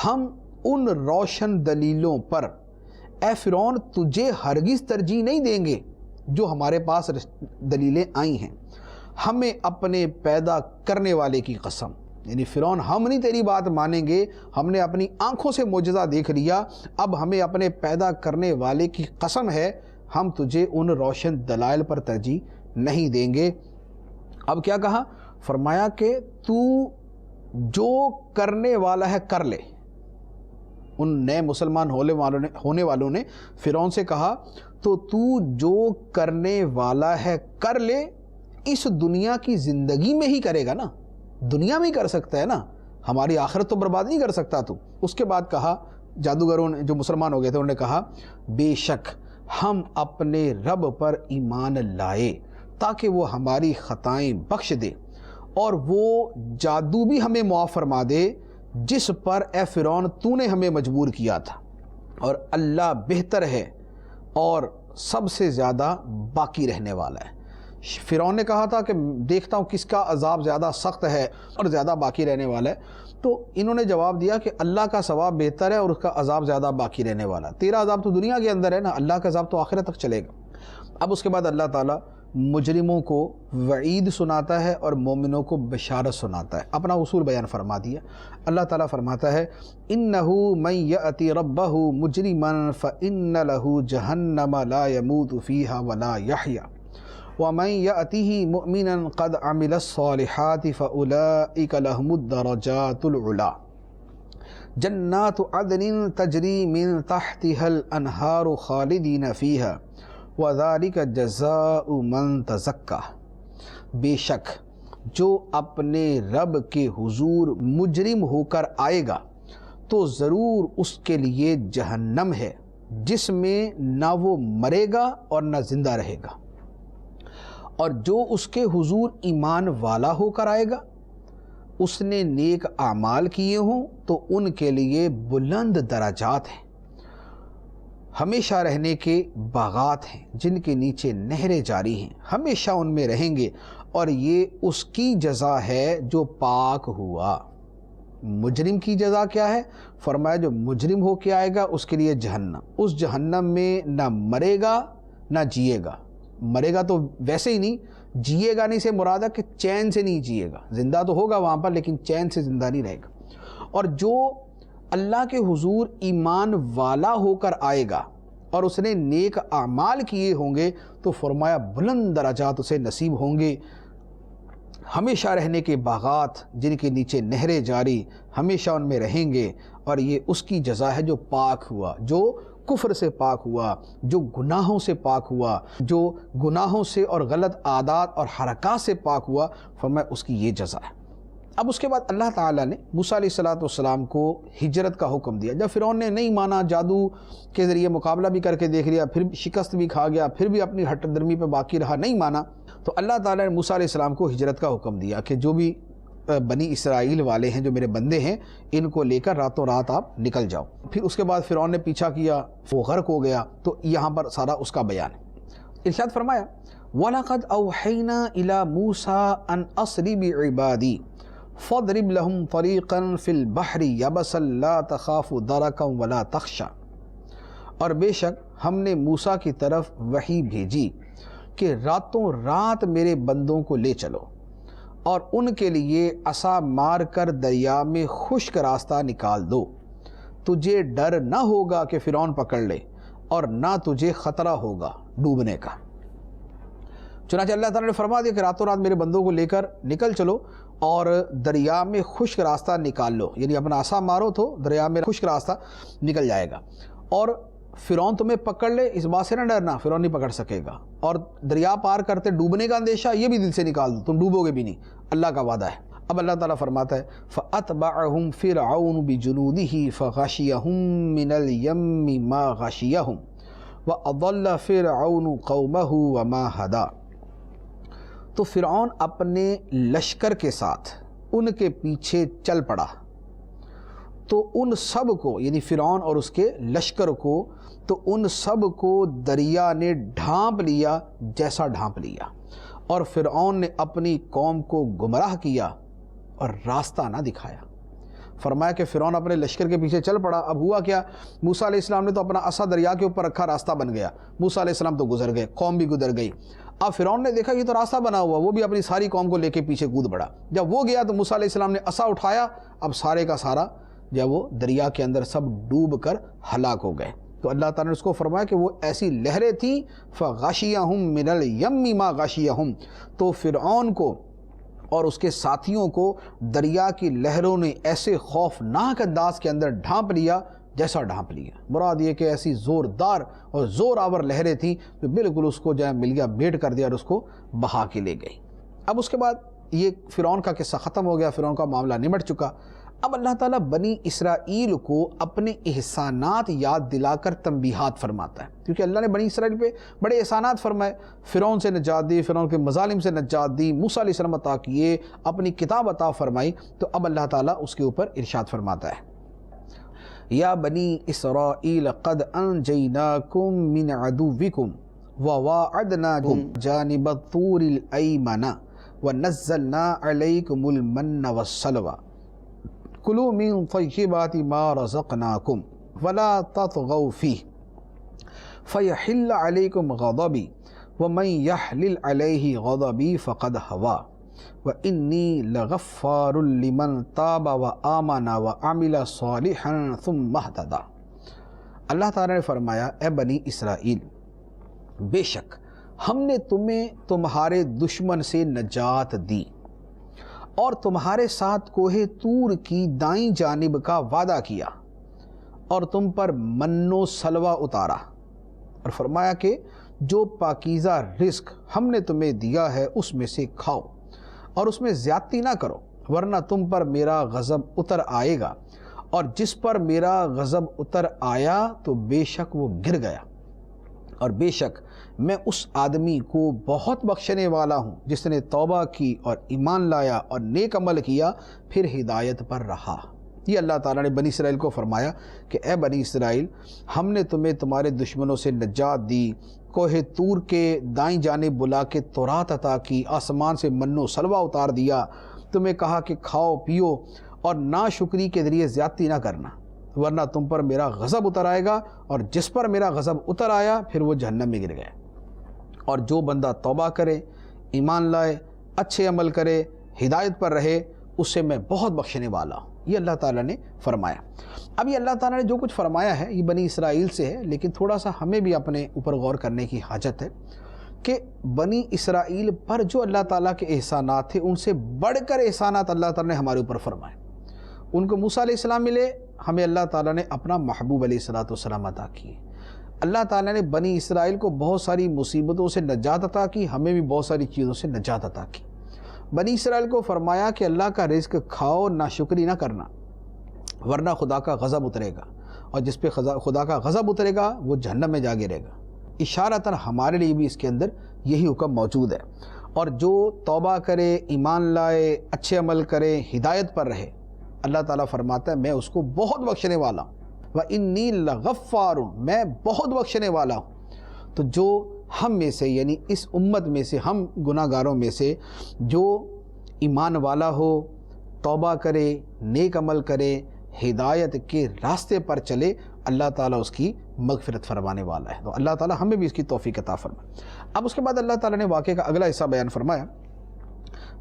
Speaker 1: ہم ان روشن دلیلوں پر اے فرعون تجھے ہرگز ترجیح نہیں دیں گے جو ہمارے پاس دلیلیں آئی ہیں، ہمیں اپنے پیدا کرنے والے کی قسم، یعنی فرعون ہم نہیں تیری بات مانیں گے، ہم نے اپنی آنکھوں سے معجزہ دیکھ لیا، اب ہمیں اپنے پیدا کرنے والے کی قسم ہے ہم تجھے ان روشن دلائل پر ترجیح نہیں دیں گے۔ اب کیا کہا؟ فرمایا کہ تو جو کرنے والا ہے کر لے۔ ان نئے مسلمان ہونے والوں نے فرعون سے کہا تو جو کرنے والا ہے کر لے، اس دنیا کی زندگی میں ہی کرے گا نا، دنیا میں ہی کر سکتا ہے نا، ہماری آخرت تو برباد نہیں کر سکتا تو۔ اس کے بعد کہا جادوگروں نے جو مسلمان ہو گئے تھے انہوں نے کہا بے شک ہم اپنے رب پر ایمان لائے تاکہ وہ ہماری خطائیں بخش دے اور وہ جادو بھی ہمیں معاف فرما دے جس پر اے فرعون تو نے ہمیں مجبور کیا تھا، اور اللہ بہتر ہے اور سب سے زیادہ باقی رہنے والا ہے۔ فرعون نے کہا تھا کہ دیکھتا ہوں کس کا عذاب زیادہ سخت ہے اور زیادہ باقی رہنے والا ہے، تو انہوں نے جواب دیا کہ اللہ کا ثواب بہتر ہے اور اس کا عذاب زیادہ باقی رہنے والا ہے، تیرا عذاب تو دنیا کے اندر ہے نا، اللہ کا عذاب تو آخرت تک چلے گا۔ اب اس کے بعد اللہ تعالیٰ مجرموں کو وعید سناتا ہے اور مومنوں کو بشارت سناتا ہے، اپنا اصول بیان فرما دیا۔ اللہ تعالیٰ فرماتا ہے إِنَّهُ مَن يَأْتِ رَبَّهُ مُجْرِمًا فَإِنَّ لَهُ جَهَنَّمَ لَا يَمُوتُ فِيهَا وَلَا يَحْيَا وَمَن يَأْتِهِ مُؤْمِنًا قَدْ عَمِلَ الصَّالِحَاتِ فَأُولَئِكَ لَهُمُ الدَّرَجَاتُ الْعُلَىٰ جَنَّاتُ عَدْنٍ تَجْرِي مِن تَحْتِهَا الْأَنْهَارُ خَالِدِينَ فِيهَا وَذَلِكَ جَزَاءُ مَن تَزَكَّىٰ۔ بے شک جو اپنے رب کے حضور مجرم ہو کر آئے گا تو ضرور اس کے لیے جہنم ہے جس میں نہ وہ مرے گا اور نہ زندہ رہے گا، اور جو اس کے حضور ایمان والا ہو کر آئے گا اس نے نیک اعمال کیے ہوں تو ان کے لیے بلند درجات ہیں، ہمیشہ رہنے کے باغات ہیں جن کے نیچے نہریں جاری ہیں، ہمیشہ ان میں رہیں گے، اور یہ اس کی جزا ہے جو پاک ہوا۔ مجرم کی جزا کیا ہے؟ فرمایا جو مجرم ہو کے آئے گا اس کے لیے جہنم، اس جہنم میں نہ مرے گا نہ جیے گا، مرے گا تو ویسے ہی نہیں، جیے گا نہیں سے مراد ہے کہ چین سے نہیں جیے گا، زندہ تو ہوگا وہاں پر لیکن چین سے زندہ نہیں رہے گا۔ اور جو اللہ کے حضور ایمان والا ہو کر آئے گا اور اس نے نیک اعمال کیے ہوں گے تو فرمایا بلند درجات اسے نصیب ہوں گے، ہمیشہ رہنے کے باغات جن کے نیچے نہریں جاری، ہمیشہ ان میں رہیں گے، اور یہ اس کی جزا ہے جو پاک ہوا، جو کفر سے پاک ہوا، جو گناہوں سے پاک ہوا، جو گناہوں سے اور غلط عادات اور حرکات سے پاک ہوا، فرمایا اس کی یہ جزا ہے۔ اب اس کے بعد اللہ تعالیٰ نے موسیٰ علیہ السلام کو ہجرت کا حکم دیا۔ جب فرعون نے نہیں مانا، جادو کے ذریعے مقابلہ بھی کر کے دیکھ لیا، پھر شکست بھی کھا گیا، پھر بھی اپنی ہٹ درمی پہ باقی رہا، نہیں مانا، تو اللہ تعالیٰ نے موسیٰ علیہ السلام کو ہجرت کا حکم دیا کہ جو بھی بنی اسرائیل والے ہیں، جو میرے بندے ہیں، ان کو لے کر راتوں رات آپ نکل جاؤ۔ پھر اس کے بعد فرعون نے پیچھا کیا، وہ غرق ہو گیا، تو یہاں پر سارا اس کا بیان ہے۔ ارشاد فرمایا وَلَقَدْ أَوْحَيْنَا إِلَى مُوسَىٰ أَنْ أَسْرِ بِعِبَادِي فَاضْرِبْ لَهُمْ طَرِيقًا فِي الْبَحْرِ يَبَسًا لَا تَخَافُ دَرَكًا وَلَا تَخْشَى۔ اور بے شک ہم نے موسیٰ کی طرف وحی بھیجی کہ راتوں رات میرے بندوں کو لے چلو اور ان کے لیے عصا مار کر دریا میں خشک راستہ نکال دو، تجھے ڈر نہ ہوگا کہ فرعون پکڑ لے اور نہ تجھے خطرہ ہوگا ڈوبنے کا۔ چنانچہ اللہ تعالیٰ نے فرما دیا کہ راتوں رات میرے بندوں کو لے کر نکل چلو اور دریا میں خشک راستہ نکال لو، یعنی اپنا عصا مارو تو دریا میں خشک راستہ نکل جائے گا، اور فرعون تمہیں پکڑ لے اس بات سے نہ ڈرنا، فرعون نہیں پکڑ سکے گا، اور دریا پار کرتے ڈوبنے کا اندیشہ یہ بھی دل سے نکال دو، تم ڈوبو گے بھی نہیں، اللہ کا وعدہ ہے۔ اب اللہ تعالیٰ فرماتا ہے فَأَتْبَعَهُمْ فِرْعَوْنُ بِجُنُودِهِ فَغَشِيَهُمْ مِنَ الْيَمِّ مَا غَشِيَهُمْ وَأَضَلَّ فِرْعَوْنُ قَوْمَهُ وَمَا هَدَىٰ۔ تو فرعون اپنے لشکر کے ساتھ ان کے پیچھے چل پڑا، تو ان سب کو، یعنی فرعون اور اس کے لشکر کو، تو ان سب کو دریا نے ڈھانپ لیا جیسا ڈھانپ لیا، اور فرعون نے اپنی قوم کو گمراہ کیا اور راستہ نہ دکھایا۔ فرمایا کہ فرعون اپنے لشکر کے پیچھے چل پڑا، اب ہوا کیا، موسیٰ علیہ السلام نے تو اپنا عصا دریا کے اوپر رکھا، راستہ بن گیا، موسیٰ علیہ السلام تو گزر گئے، قوم بھی گزر گئی۔ اب فرعون نے دیکھا یہ تو راستہ بنا ہوا، وہ بھی اپنی ساری قوم کو لے کے پیچھے کود پڑا۔ جب وہ گیا تو موسیٰ علیہ السلام نے عصا اٹھایا، اب سارے کا سارا جب وہ دریا کے اندر سب ڈوب کر ہلاک ہو گئے۔ تو اللہ تعالیٰ نے اس کو فرمایا کہ وہ ایسی لہریں تھیں فَغَشِيَهُمْ مِنَ الْيَمِّ مَا غَشِيَهُمْ، تو فرعون کو اور اس کے ساتھیوں کو دریا کی لہروں نے ایسے خوفناک انداز کے اندر ڈھانپ لیا جیسا ڈھانپ لیا۔ مراد یہ کہ ایسی زوردار اور زور آور لہریں تھیں جو بالکل اس کو جو ہے ملیا میٹ کر دیا اور اس کو بہا کے لے گئی۔ اب اس کے بعد یہ فرعون کا قصہ ختم ہو گیا، فرعون کا معاملہ نمٹ چکا۔ اب اللہ تعالیٰ بنی اسرائیل کو اپنے احسانات یاد دلا کر تنبیہات فرماتا ہے، کیونکہ اللہ نے بنی اسرائیل پہ بڑے احسانات فرمائے، فرعون سے نجات دی، فرعون کے مظالم سے نجات دی، موسیٰ علیہ السلام عطا کیے، اپنی کتاب عطا فرمائی، تو اب اللہ تعالیٰ اس کے اوپر ارشاد فرماتا ہے یا بنی اسرائیل قد انجیناکم من عدوکم وواعدناکم جانب الطور الایمن ونزلنا علیکم المن والسلوى کلوا من طیبات ما رزقناکم ولا تطغوا فیہ فیحل علیکم غضبی ومن یحلل علیہ غضبی فقد ہوا وَإِنِّي لَغَفَّارٌ لِمَنْ تَابَ وَآمَنَ وَعَمِلَ صَالِحًا ثُمَّ اهْتَدَىٰ۔ اللہ تعالیٰ نے فرمایا اے بنی اسرائیل، بے شک ہم نے تمہیں تمہارے دشمن سے نجات دی اور تمہارے ساتھ کوہ طور کی دائیں جانب کا وعدہ کیا اور تم پر من و سلوہ اتارا، اور فرمایا کہ جو پاکیزہ رزق ہم نے تمہیں دیا ہے اس میں سے کھاؤ اور اس میں زیادتی نہ کرو، ورنہ تم پر میرا غضب اتر آئے گا، اور جس پر میرا غضب اتر آیا تو بے شک وہ گر گیا، اور بے شک میں اس آدمی کو بہت بخشنے والا ہوں جس نے توبہ کی اور ایمان لایا اور نیک عمل کیا پھر ہدایت پر رہا۔ یہ اللہ تعالیٰ نے بنی اسرائیل کو فرمایا کہ اے بنی اسرائیل، ہم نے تمہیں تمہارے دشمنوں سے نجات دی، کوہ طور کے دائیں جانب بلا کے تورات عطا کی، آسمان سے من و سلوہ اتار دیا، تمہیں کہا کہ کھاؤ پیو اور ناشکری کے ذریعے زیادتی نہ کرنا، ورنہ تم پر میرا غضب اتر آئے گا، اور جس پر میرا غضب اتر آیا پھر وہ جہنم میں گر گئے۔ اور جو بندہ توبہ کرے، ایمان لائے، اچھے عمل کرے، ہدایت پر رہے، اس سے میں بہت بخشنے والا ہوں، یہ اللہ تعالیٰ نے فرمایا۔ اب یہ اللہ تعالیٰ نے جو کچھ فرمایا ہے یہ بنی اسرائیل سے ہے، لیکن تھوڑا سا ہمیں بھی اپنے اوپر غور کرنے کی حاجت ہے کہ بنی اسرائیل پر جو اللہ تعالیٰ کے احسانات تھے ان سے بڑھ کر احسانات اللہ تعالیٰ نے ہمارے اوپر فرمائے۔ ان کو موسیٰ علیہ السلام ملے، ہمیں اللہ تعالیٰ نے اپنا محبوب علیہ السلام عطا کیے۔ اللہ تعالیٰ نے بنی اسرائیل کو بہت ساری مصیبتوں سے نجات عطا کی، ہمیں بھی بہت ساری چیزوں سے نجات عطا کی۔ بنی اسرائیل کو فرمایا کہ اللہ کا رزق کھاؤ، ناشکری نہ کرنا، ورنہ خدا کا غضب اترے گا، اور جس پہ خدا کا غضب اترے گا وہ جہنم میں جا گرے گا۔ اشارتاً ہمارے لیے بھی اس کے اندر یہی حکم موجود ہے، اور جو توبہ کرے، ایمان لائے، اچھے عمل کرے، ہدایت پر رہے، اللہ تعالیٰ فرماتا ہے میں اس کو بہت بخشنے والا ہوں، وَإِنِّي لَغَفَّارٌ، میں بہت بخشنے والا ہوں۔ تو جو ہم میں سے، یعنی اس امت میں سے، ہم گناہ گاروں میں سے جو ایمان والا ہو، توبہ کرے، نیک عمل کرے، ہدایت کے راستے پر چلے، اللہ تعالیٰ اس کی مغفرت فرمانے والا ہے۔ تو اللہ تعالیٰ ہمیں بھی اس کی توفیق عطا فرمائے۔ اب اس کے بعد اللہ تعالیٰ نے واقعے کا اگلا حصہ بیان فرمایا۔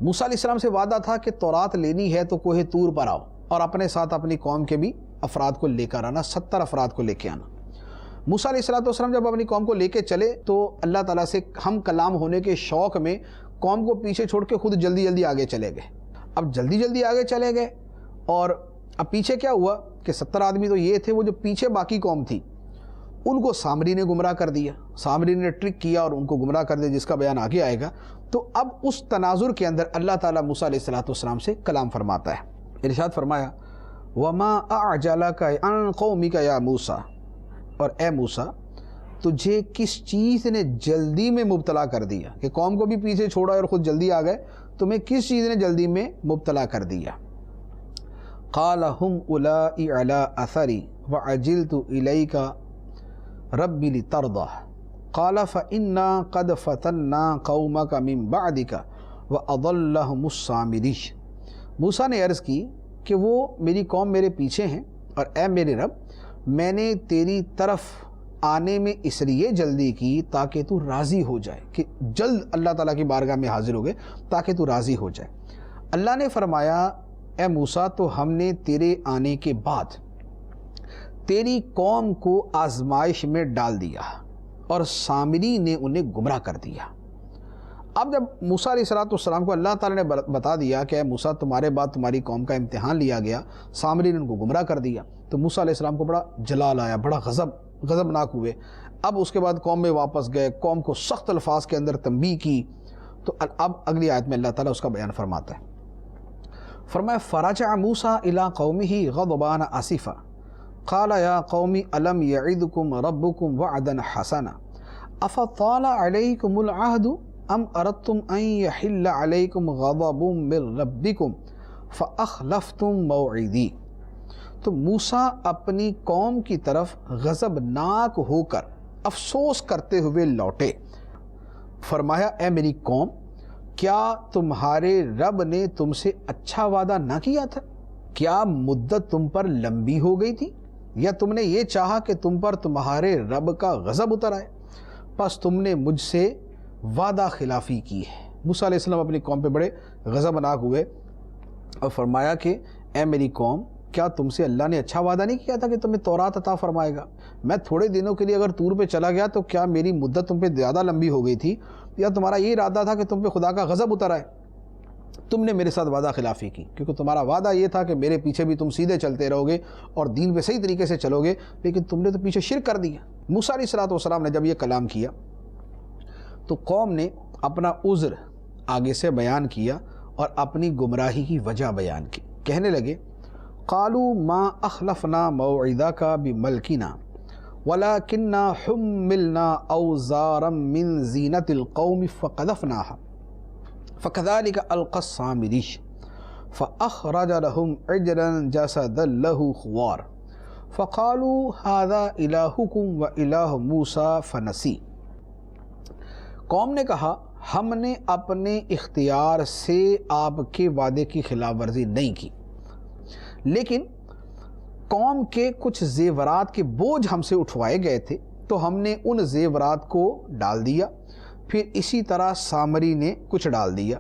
Speaker 1: موسیٰ علیہ السلام سے وعدہ تھا کہ تورات لینی ہے تو کوہ طور پر آؤ اور اپنے ساتھ اپنی قوم کے بھی افراد کو لے کر آنا، 70 افراد کو لے کے آنا۔ موسیٰ علیہ السلام جب اپنی قوم کو لے کے چلے تو اللہ تعالیٰ سے ہم کلام ہونے کے شوق میں قوم کو پیچھے چھوڑ کے خود جلدی جلدی آگے چلے گئے۔ اب جلدی جلدی آگے چلے گئے اور اب پیچھے کیا ہوا کہ 70 آدمی تو یہ تھے، وہ جو پیچھے باقی قوم تھی ان کو سامری نے گمراہ کر دیا، سامری نے ٹرک کیا اور ان کو گمراہ کر دیا، جس کا بیان آگے آئے گا۔ تو اب اس تناظر کے اندر اللہ تعالیٰ موسیٰ علیہ السلام سے کلام فرماتا ہے۔ ارشاد فرمایا وَمَا أَعْجَلَكَ عَنْ قَوْمِكَ يَا موسیٰ، اور اے موسیٰ تجھے کس چیز نے جلدی میں مبتلا کر دیا کہ قوم کو بھی پیچھے چھوڑا اور خود جلدی آ گئے، تمہیں کس چیز نے جلدی میں مبتلا کر دیا؟ قال هم أولئك على أثري وعجلت إليك ربي لترضى قال فإنا قد فتنا قومك من بعدك وأضلهم السامري۔ موسیٰ نے عرض کی کہ وہ میری قوم میرے پیچھے ہیں، اور اے میرے رب میں نے تیری طرف آنے میں اس لیے جلدی کی تاکہ تو راضی ہو جائے، کہ جلد اللہ تعالیٰ کی بارگاہ میں حاضر ہو گئے تاکہ تو راضی ہو جائے۔ اللہ نے فرمایا اے موسیٰ تو ہم نے تیرے آنے کے بعد تیری قوم کو آزمائش میں ڈال دیا اور سامری نے انہیں گمراہ کر دیا۔ اب جب موسیٰ علیہ السلام کو اللہ تعالیٰ نے بتا دیا کہ اے موسیٰ تمہارے بعد تمہاری قوم کا امتحان لیا گیا، سامری نے ان کو گمراہ کر دیا، تو موسیٰ علیہ السلام کو بڑا جلال آیا، بڑا غضبناک ہوئے۔ اب اس کے بعد قوم میں واپس گئے، قوم کو سخت الفاظ کے اندر تنبیہ کی۔ تو اب اگلی آیت میں اللہ تعالیٰ اس کا بیان فرماتا ہے۔ فرمایا فرجع موسیٰ الی قومہ غضبان آسفا قال یا قوم الم یعدکم ربکم وعدا حسنا افطال علیکم العہد ام اردتم ان یحل علیکم غضب من ربکم فاخلفتم موعدی۔ تو موسیٰ اپنی قوم کی طرف غضبناک ہو کر افسوس کرتے ہوئے لوٹے۔ فرمایا اے میری قوم کیا تمہارے رب نے تم سے اچھا وعدہ نہ کیا تھا؟ کیا مدت تم پر لمبی ہو گئی تھی، یا تم نے یہ چاہا کہ تم پر تمہارے رب کا غضب اتر آئے؟ پس تم نے مجھ سے وعدہ خلافی کی ہے۔ موسیٰ علیہ السلام اپنی قوم پہ بڑے غضبناک ہوئے اور فرمایا کہ اے میری قوم کیا تم سے اللہ نے اچھا وعدہ نہیں کیا تھا کہ تمہیں تورات عطا فرمائے گا؟ میں تھوڑے دنوں کے لیے اگر طور پہ چلا گیا تو کیا میری مدت تم پہ زیادہ لمبی ہو گئی تھی، یا تمہارا یہ ارادہ تھا کہ تم پہ خدا کا غضب اتر آئے؟ تم نے میرے ساتھ وعدہ خلافی کی، کیونکہ تمہارا وعدہ یہ تھا کہ میرے پیچھے بھی تم سیدھے چلتے رہو گے اور دین پہ صحیح طریقے سے چلو گے، لیکن تم نے تو پیچھے شرک کر دیا۔ موسیٰ علیہ السلام نے جب یہ کلام کیا تو قوم نے اپنا عذر آگے سے بیان کیا اور اپنی گمراہی کی وجہ بیان کی۔ کہنے لگے قالوا ما اخلفنا موعدک بملکنا ولكننا حملنا اوزارا من زینت القوم فقذفناها فكذلك القى السامري فاخرج لهم عجلا جسدا له خوار فقالوا هذا الهكم واله موسى فنسي۔ قوم نے کہا ہم نے اپنے اختیار سے آپ کے وعدے کی خلاف ورزی نہیں کی، لیکن قوم کے کچھ زیورات کے بوجھ ہم سے اٹھوائے گئے تھے تو ہم نے ان زیورات کو ڈال دیا، پھر اسی طرح سامری نے کچھ ڈال دیا۔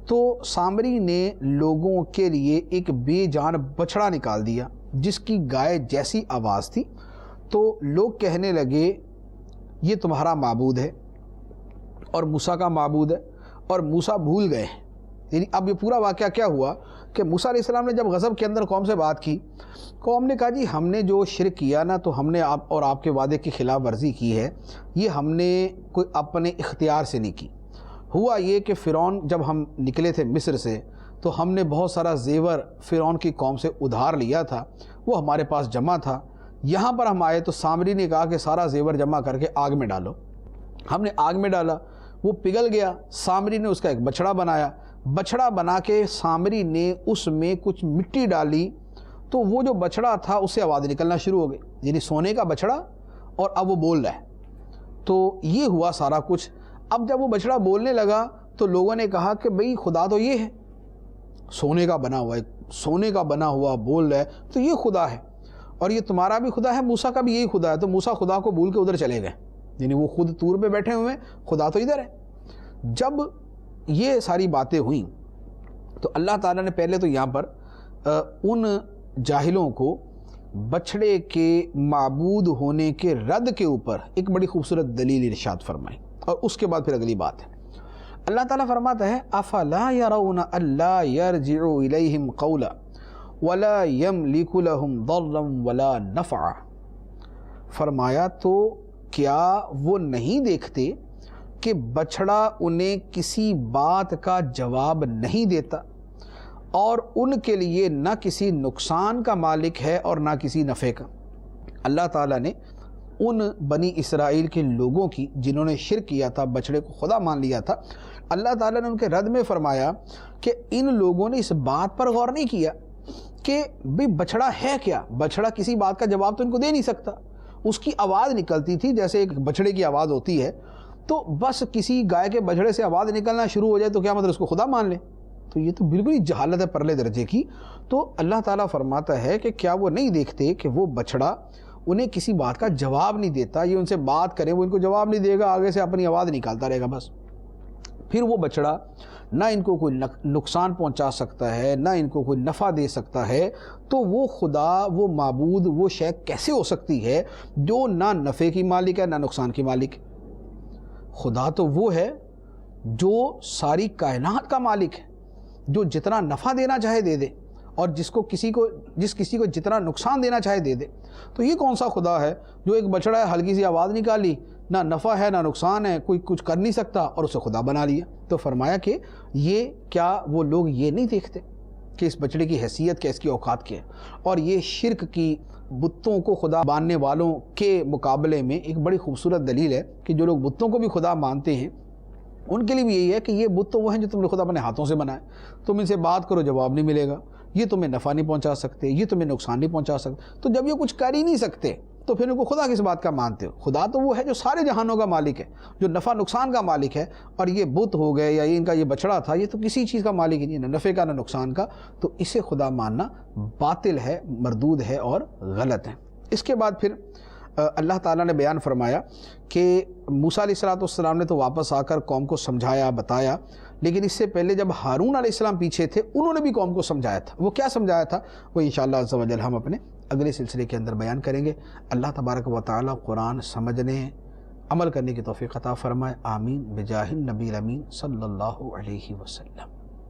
Speaker 1: تو سامری نے لوگوں کے لیے ایک بے جان بچڑا نکال دیا جس کی گائے جیسی آواز تھی، تو لوگ کہنے لگے یہ تمہارا معبود ہے اور موسیٰ کا معبود ہے، اور موسیٰ بھول گئے۔ یعنی اب یہ پورا واقعہ کیا ہوا کہ موسیٰ علیہ السلام نے جب غضب کے اندر قوم سے بات کی، قوم نے کہا جی ہم نے جو شرک کیا نا، تو ہم نے آپ کے وعدے کی خلاف ورزی کی ہے، یہ ہم نے کوئی اپنے اختیار سے نہیں کی۔ ہوا یہ کہ فرعون جب ہم نکلے تھے مصر سے تو ہم نے بہت سارا زیور فرعون کی قوم سے ادھار لیا تھا، وہ ہمارے پاس جمع تھا۔ یہاں پر ہم آئے تو سامری نے کہا کہ سارا زیور جمع کر کے آگ میں ڈالو۔ ہم نے آگ میں ڈالا، وہ پگھل گیا، سامری نے اس کا ایک بچڑا بنایا، بچڑا بنا کے سامری نے اس میں کچھ مٹی ڈالی، تو وہ جو بچڑا تھا اس سے آواز نکلنا شروع ہو گئی، یعنی سونے کا بچڑا، اور اب وہ بول رہا ہے۔ تو یہ ہوا سارا کچھ۔ اب جب وہ بچڑا بولنے لگا تو لوگوں نے کہا کہ بھئی خدا تو یہ ہے، سونے کا بنا ہوا ہے، سونے کا بنا ہوا بول رہا ہے تو یہ خدا ہے، اور یہ تمہارا بھی خدا ہے، موسیٰ کا بھی یہی خدا ہے۔ تو موسیٰ خدا کو بھول کے ادھر چلے گئے، یعنی وہ خود طور پہ بیٹھے ہوئے ہیں، خدا تو ادھر ہے۔ جب یہ ساری باتیں ہوئیں تو اللہ تعالیٰ نے پہلے تو یہاں پر ان جاہلوں کو بچھڑے کے معبود ہونے کے رد کے اوپر ایک بڑی خوبصورت دلیل ارشاد فرمائی، اور اس کے بعد پھر اگلی بات ہے۔ اللہ تعالیٰ فرماتا ہے افلا يرون الا يرجع الیہم قولا ولا یملک لہم ضرا ولا نفعا، فرمایا تو کیا وہ نہیں دیکھتے کہ بچھڑا انہیں کسی بات کا جواب نہیں دیتا اور ان کے لیے نہ کسی نقصان کا مالک ہے اور نہ کسی نفع کا۔ اللہ تعالیٰ نے ان بنی اسرائیل کے لوگوں کی جنہوں نے شرک کیا تھا، بچھڑے کو خدا مان لیا تھا، اللہ تعالیٰ نے ان کے رد میں فرمایا کہ ان لوگوں نے اس بات پر غور نہیں کیا کہ بھئی بچھڑا ہے کیا، بچھڑا کسی بات کا جواب تو ان کو دے نہیں سکتا، اس کی آواز نکلتی تھی جیسے ایک بچھڑے کی آواز ہوتی ہے، تو بس کسی گائے کے بچھڑے سے آواز نکلنا شروع ہو جائے تو کیا مطلب اس کو خدا مان لیں؟ تو یہ تو بالکل ہی جہالت ہے پرلے درجے کی۔ تو اللہ تعالیٰ فرماتا ہے کہ کیا وہ نہیں دیکھتے کہ وہ بچھڑا انہیں کسی بات کا جواب نہیں دیتا، یہ ان سے بات کریں وہ ان کو جواب نہیں دے گا، آگے سے اپنی آواز نکالتا رہے گا بس۔ پھر وہ بچڑا نہ ان کو کوئی نقصان پہنچا سکتا ہے، نہ ان کو کوئی نفع دے سکتا ہے، تو وہ خدا، وہ معبود، وہ شے کیسے ہو سکتی ہے جو نہ نفع کی مالک ہے نہ نقصان کی مالک ہے؟ خدا تو وہ ہے جو ساری کائنات کا مالک ہے، جو جتنا نفع دینا چاہے دے دے اور جس کسی کو جتنا نقصان دینا چاہے دے دے۔ تو یہ کون سا خدا ہے جو ایک بچڑا ہے، ہلکی سی آواز نکالی، نہ نفع ہے نہ نقصان ہے، کوئی کچھ کر نہیں سکتا اور اسے خدا بنا لیا؟ تو فرمایا کہ یہ کیا وہ لوگ یہ نہیں دیکھتے کہ اس بچڑے کی حیثیت کیا، اس کی اوقات کیا ہے؟ اور یہ شرک کی بتوں کو خدا ماننے والوں کے مقابلے میں ایک بڑی خوبصورت دلیل ہے کہ جو لوگ بتوں کو بھی خدا مانتے ہیں ان کے لیے بھی یہی ہے کہ یہ بت تو وہ ہیں جو تم نے خدا اپنے ہاتھوں سے بنائے، تم ان سے بات کرو جواب نہیں ملے گا، یہ تمہیں نفع نہیں پہنچا سکتے، یہ تمہیں نقصان نہیں پہنچا سکتے، تو جب یہ کچھ کر ہی نہیں سکتے تو پھر ان کو خدا کس بات کا مانتے ہو؟ خدا تو وہ ہے جو سارے جہانوں کا مالک ہے، جو نفع نقصان کا مالک ہے، اور یہ بت ہو گئے یا ان کا یہ بچڑا تھا، یہ تو کسی چیز کا مالک ہی نہیں، نہ نفع کا نہ نقصان کا، تو اسے خدا ماننا باطل ہے، مردود ہے اور غلط ہے۔ اس کے بعد پھر اللہ تعالیٰ نے بیان فرمایا کہ موسیٰ علیہ السلام نے تو واپس آ کر قوم کو سمجھایا، بتایا، لیکن اس سے پہلے جب ہارون علیہ السلام پیچھے تھے انہوں نے بھی قوم کو سمجھایا تھا۔ وہ کیا سمجھایا تھا وہ انشاءاللہ عز و جل ہم اپنے اگلے سلسلے کے اندر بیان کریں گے۔ اللہ تبارک و تعالیٰ قرآن سمجھنے، عمل کرنے کی توفیق عطا فرمائے، آمین بجاہ النبی الامین صلی اللہ علیہ وسلم۔